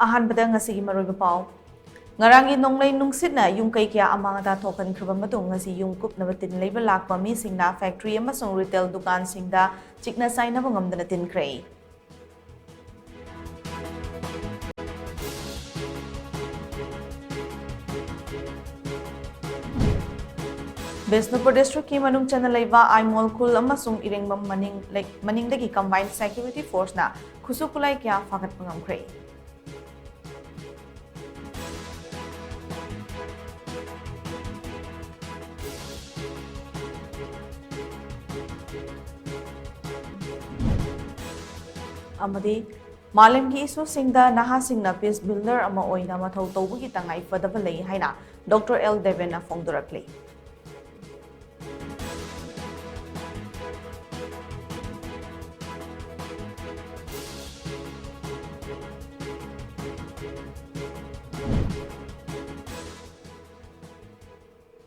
ꯑꯍꯥꯟꯕꯗ ꯉꯁꯤꯒꯤ ꯃꯔꯣꯏꯕ ꯄꯥꯎ ꯉꯔꯥꯡꯒꯤ ꯅꯣꯡꯂꯩ ꯅꯨꯡꯁꯤꯠꯅ ꯌꯨꯝ ꯀꯩ ꯀꯌꯥ ꯑꯃꯥꯡ ꯑꯇꯥ ꯊꯣꯛꯍꯟꯈ꯭ꯔꯕ ꯃꯇꯨꯡ ꯉꯁꯤ ꯌꯨꯝ ꯀꯨꯞꯅꯕ ꯇꯤꯟ ꯂꯩꯕ ꯂꯥꯛꯄ ꯃꯤꯁꯤꯡꯅ ꯐꯦꯛꯇ꯭ꯔꯤ ꯑꯃꯁꯨꯡ ꯔꯤꯇꯦꯜ ꯗꯨꯀꯥꯟꯁꯤꯡꯗ ꯆꯤꯛꯅ ꯆꯥꯏꯅꯕ ꯉꯝꯗꯅ ꯇꯤꯟꯈ꯭ꯔꯦ꯫ ꯕꯤꯁꯅꯨꯄꯨꯔ ꯗꯤꯁꯇ꯭ꯔꯤꯛꯀꯤ ꯃꯅꯨꯡ ꯆꯟꯅ ꯂꯩꯕ ꯑꯥꯏꯃꯣꯜ ꯈꯨꯜ ꯑꯃꯁꯨꯡ ꯏꯔꯦꯡꯕꯝ ꯃꯅꯤꯡꯗꯒꯤ ꯀꯝꯕꯥꯏꯟ ꯁꯦꯀ꯭ꯌꯨꯔꯤꯇꯤ ꯐꯣꯔꯁꯅ ꯈꯨꯠꯁꯨ ꯈꯨꯠꯂꯥꯏ ꯀꯌꯥ ꯐꯥꯒꯠꯄ ꯉꯝꯈ꯭ꯔꯦ꯫ ꯑꯃꯗꯤ ꯃꯥꯂꯦꯝꯒꯤ ꯏꯁꯨꯁꯤꯡꯗ ꯅꯍꯥꯁꯤꯡꯅ ꯄꯤꯁ ꯕꯤꯜꯗꯔ ꯑꯃ ꯑꯣꯏꯅ ꯃꯊꯧ ꯇꯧꯕꯒꯤ ꯇꯉꯥꯏ ꯐꯗꯕ ꯂꯩ ꯍꯥꯏꯅ ꯗꯣꯛꯇꯔ ꯑꯦꯜ ꯗꯦꯕꯦꯟꯅ ꯐꯣꯡꯗꯣꯔꯛꯂꯤ꯫